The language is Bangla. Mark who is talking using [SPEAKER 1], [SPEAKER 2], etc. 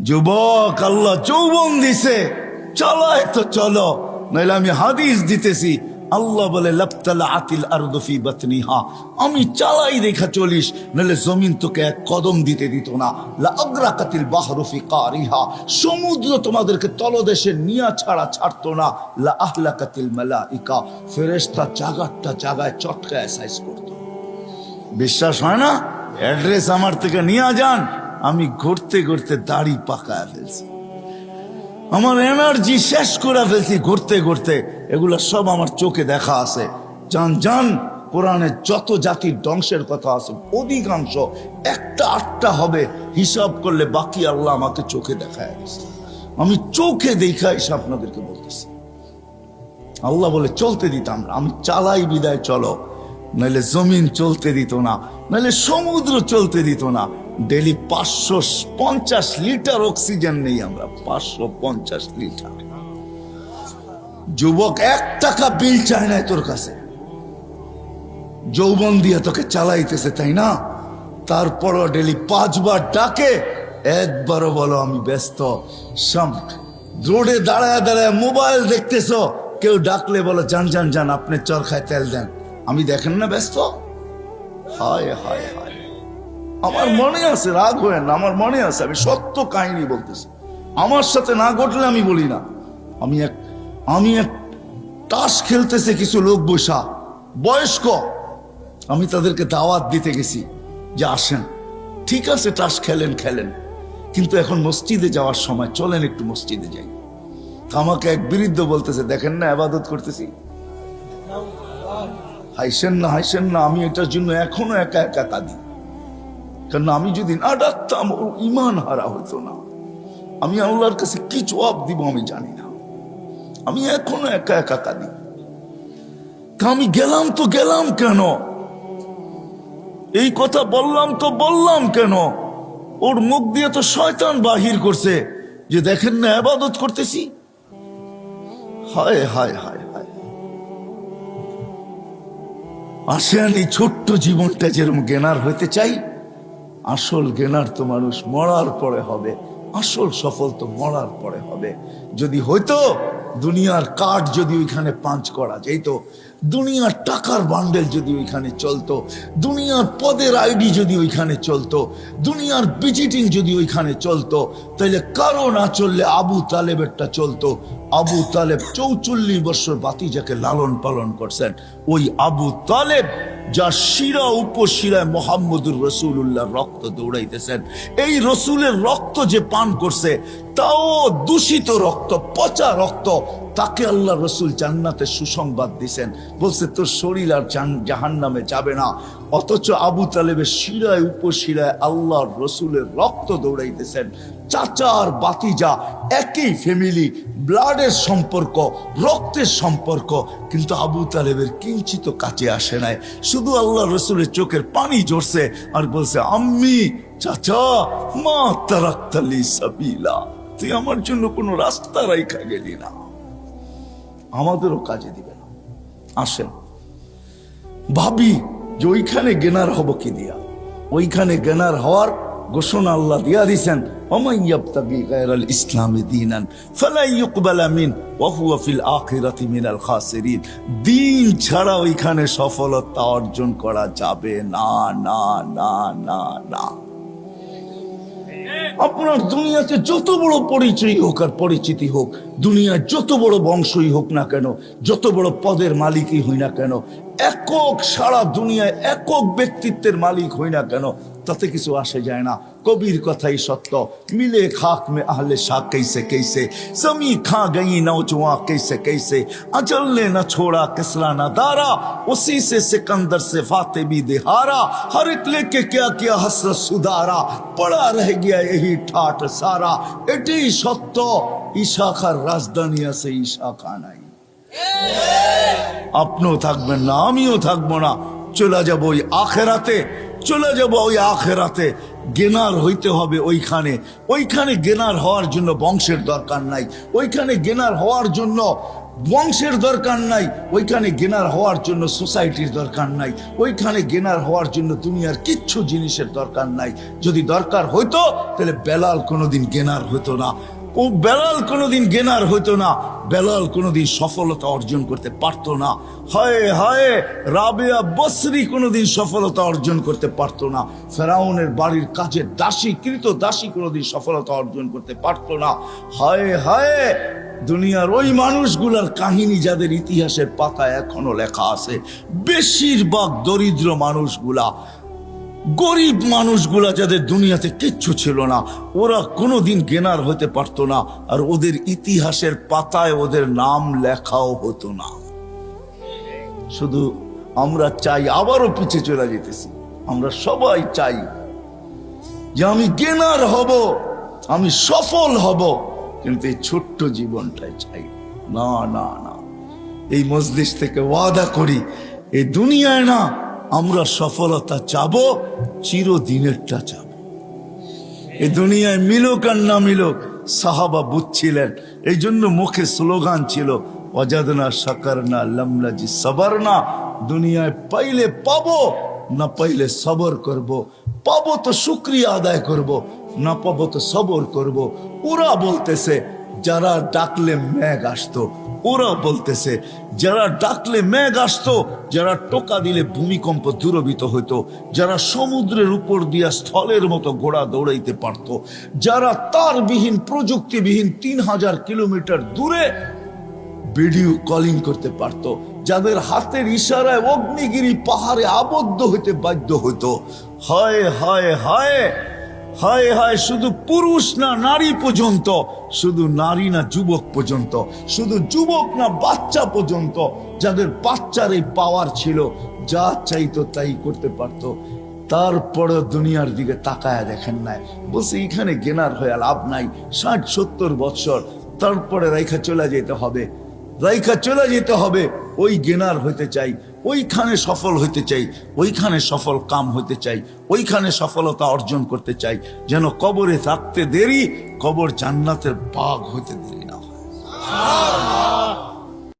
[SPEAKER 1] যুবক, আল্লাহ যৌবন দিছে, চলায় তো চলো, নাইলে আমি হাদিস দিতেছি। আল্লাহ বলে লাবতালা আতিল আরদু ফি বাতনিহা, আমি চালাই দেখা চলিস, নাহলে জমিন তোকে এক কদম দিতে দিত না। লা আগরাকাতিল বাহরু ফি কারিহা, সমুদ্র তোমাদেরকে তলদেশে নিয়া ছাড়া ছাড়তো না। লা আহলাকাতিল মালাইকা, ফেরেশতা জাগারটা জাগায় চটকায় সাইজ করতো। বিশ্বাস হয় না? অ্যাড্রেস আমার থেকে নিয়ে যান, আমি ঘুরতে ঘুরতে দাড়ি পাকায় ফেলছি, আমার এনার্জি শেষ করে ফেলছি ঘুরতে ঘুরতে। এগুলা সব আমার চোখে দেখা আছে। জান জান, কোরআনে যত জাতির ধ্বংসের কথা আছে অধিকাংশ একটা আটটা হবে, হিসাব করলে বাকি আল্লাহ আমাকে চোখে দেখায় গেছে। আমি চোখে দেখা হিসাব আপনাদেরকে বলতেছি। আল্লাহ বলে চলতে দিতাম না, আমি চালাই বিদায় চলো, নাহলে জমিন চলতে দিত না, নাহলে সমুদ্র চলতে দিত না। ডেলি 550 লিটার অক্সিজেন নেই আমরা, 550 লিটার। যুবক, 1 টাকা বিল চায় না তোর কাছে, যৌবন দিয়ে তোকে চালাইতেছে, তাই না? তারপরও ডেলি 5 বার ডাকে, একবারও বলো আমি ব্যস্ত। রোডে দাঁড়ায় দাঁড়ায় মোবাইল দেখতেছো, কেউ ডাকলে বলো যান যান যান, আপনি চরখায় তেল দেন, আমি দেখেন না ব্যস্ত। হায় হায় হায়, আমার মনে আছে, রাগ হয় না, আমার মনে আছে, আমি সত্য কাহিনী বলতেছি। আমার সাথে না ঘটলে আমি বলি না। আমি এক তাস খেলতেছে কিছু লোক বসা, বয়স্ক, আমি তাদেরকে দাওয়াত দিতে গেছি যে আসেন, ঠিক আছে তাস খেলেন খেলেন, কিন্তু এখন মসজিদে যাওয়ার সময়, চলেন একটু মসজিদে যাই। আমাকে এক বৃদ্ধ বলতেছে, দেখেন না ইবাদত করতেছি। হাইসেন না হাইসেন না, আমি এটার জন্য এখনো একা একা কাঁদি। কারণ আমি যদি না ডাকতাম ওর ইমান হারা হইতো না। আমি আল্লাহর কাছে কি জবাব দিব আমি জানি না, আমি এখনো একা একা কাঁদি। আমি গেলাম তো গেলাম কেন, এই কথা বললাম তো বললাম কেন? ওর মুখ দিয়ে তো শয়তান বাহির করছে যে দেখেন না ইবাদত করতেছি। হায় হায় হায় হায়, আসেন এই ছোট্ট জীবনটা যেরকম জ্ঞানার হইতে চাই, আসল জ্ঞানার তো মানুষ মরার পরে হবে, আসল সফল তো মরার পরে হবে। যদি হইতো দুনিয়ার কাঠ যদি ওইখানে পাঞ্চ করা যেত, দুনিয়ার টাকার বান্ডেল যদি ওইখানে চলতো, দুনিয়ার পদের আইডি যদি ওইখানে চলতো, দুনিয়ার ভিজিটিং যদি ওইখানে চলতো, তাইলে কারো না চললে আবু তালেবেরটা চলতো। আবু তালেব 44 বছর বাতিজাকে লালন পালন করছেন। ওই আবু তালেব যা শিরা উপশিরায় মোহাম্মদুর রসুল্লাহ রক্ত দৌড়াইতেছেন, এই রসুলের রক্ত যে পান করছে, তাও দূষিত রক্ত, পচা রক্ত, তাকে আল্লাহ রসুল জান্নাতে সুসংবাদ দিছেন, বলছে তোর শরীর আর জাহান্নামে যাবে না। অথচ আবু তালেবের শিরায় উপশিরায় আল্লাহর রসুলের রক্ত দৌড়াইতেছেন। চাচা আর বাতিজা একই ফ্যামিলি, ব্লাডের সম্পর্ক, রক্তের সম্পর্ক, কিন্তু আবু তালেবের কিঞ্চিত কাছে আসে নাই। শুধু আল্লাহ রসুলের চোখের পানি ঝরছে আর বলছে, আম্মি, চাচা, মা তারাক্তালি সাবিলা, তুই আমার জন্য কোনো রাস্তা রাইখা গেলি না, আমাদেরও কাজে দিবে না। আসেন ভাবি যে ওইখানে জ্ঞানার হব কি দিয়া। ওইখানে জ্ঞানার হওয়ার ঘোষণা আল্লাহ দিয়া দিছেন, ওমান ইয়াবতাগি গায়রাল ইসলামি দীনান ফালা ইউকবালা মিন ওয়া হুয়া ফিল আখিরাতি মিনাল খাসিরিন। দিন ছাড়া ওইখানে সফলতা অর্জন করা যাবে না, না না না না। আপনার দুনিয়াতে যত বড় পরিচয় হোক আর পরিচিতি হোক, দুনিয়ায় যত বড় বংশই হোক না কেন, যত বড় পদের মালিকই হই না কেন, একক সারা দুনিয়ায় একক ব্যক্তিত্বের মালিক হই না কেন, তাতে কিছু আসে যায় না। কবির কথাই সত্য, মিলে খাক মে আহলে শাহ कैसे कैसे, जमी खा गई नौजवां कैसे कैसे, अजल ने न छोड़ा किसरा न दारा, उसी से सिकंदर से फाते भी दिहारा, हर एक लेके क्या किया हसरत सुधारा, पड़ा रह गया यही ठाट सारा। এটাই সত্য, ইশাখার রাজধানী আছে, ইশাখা নাই। আপনিও থাকবেন না, আমিও থাকবো না, চলে যাবো ওই আখেরাতে, চলে যাবো ওই আখেরাতে। জ্ঞানার হইতে হবে ওইখানে। ওইখানে জ্ঞানার হওয়ার জন্য বংশের দরকার নাই, ওইখানে জ্ঞানার হওয়ার জন্য বংশের দরকার নাই, ওইখানে গেনার হওয়ার জন্য সোসাইটির দরকার নাই, ওইখানে গেনার হওয়ার জন্য দুনিয়ার কিচ্ছু জিনিসের দরকার নাই। যদি দরকার হইতো তাহলে বেলাল কোনোদিন গেনার হতো না। বেলাল কোনোদিন গেনার হইতো না, বেলাল কোনোদিন সফলতা অর্জন করতে পারতো না। হায় হায়, রাবেয়া বসরি কোনোদিন সফলতা অর্জন করতে পারতো না। ফেরাউনের বাড়ির কাজের দাসী, কৃত দাসী কোনোদিন সফলতা অর্জন করতে পারতো না। হায় হায়, দুনিয়ার ওই মানুষগুলার কাহিনী যাদের ইতিহাসের পাতায় এখনো লেখা আছে, বেশিরভাগ দরিদ্র মানুষগুলা, গরিব মানুষগুলা, যাদের দুনিয়াতে কিচ্ছু ছিল না, ওরা কোনোদিন গেনার হতে পারতো না, আর ওদের ইতিহাসের পাতায় ওদের নাম লেখাও হতো না। শুধু আমরা চাই, আবারও পিছিয়ে চলে যেতেছি, আমরা সবাই চাই যে আমি গেনার হব, আমি সফল হব, কিন্তু এই ছোট্ট জীবনটাই চাই না। না না, এই মজলিস থেকে ওয়াদা করি, এই দুনিয়ায় না আমরা সফলতা চাবো, চিরদিনেরটা চাবো। এই দুনিয়ায় মিলুক আর না মিলুক, সাহাবা বুঝছিলেন, এই জন্য মুখে স্লোগান ছিল ওয়াজাদনা শাকারনা লামনাজি সাবারনা। দুনিয়ায় পাইলে পাবো, না পাইলে সবর করব। পাবো তো শুকরিয়া আদায় করব, না পাবো তো সবর করব। ওরা বলতেছে যারা ডাকলে মেঘ আসতো, ওরা বলতেছে যারা ডাকলে মেঘ আসতো, যারা টোকা দিলে ভূমিকম্প দূরভীত হইতো, যারা সমুদ্রের উপর দিয়া স্থলের মতো ঘোড়া দৌড়াইতে পারত, যারা তারবিহীন প্রযুক্তিবিহীন 3000 কিলোমিটার দূরে ভিডিও কলিং করতে পারত, যাদের হাতের ইশারায় অগ্নিগিরি পাহাড়ে আবদ্ধ হইতে বাধ্য হইতো। হায় হায় হায় হায় হায়, শুধু পুরুষ না নারী পর্যন্ত, শুধু নারী না যুবক পর্যন্ত, শুধু যুবক না বাচ্চা পর্যন্ত, যাদের বাচ্চার এই পাওয়ার ছিল, যা চাইতো তাই করতে পারতো, তারপরে দুনিয়ার দিকে তাকায় দেখেন নাই, বলছে এখানে গেনার হয়ে লাভ নাই। 60-70 বছর তারপরে রাইখা চলে যেতে হবে, রাইখা চলে যেতে হবে। ওই গেনার হইতে চাই, ওইখানে সফল হইতে চাই, ওইখানে সফল কাম হইতে চাই, ওইখানে সফলতা অর্জন করতে চাই, যেন কবরে থাকতে দেরি, কবর জান্নাতের বাগ হইতে দেরি না হয়।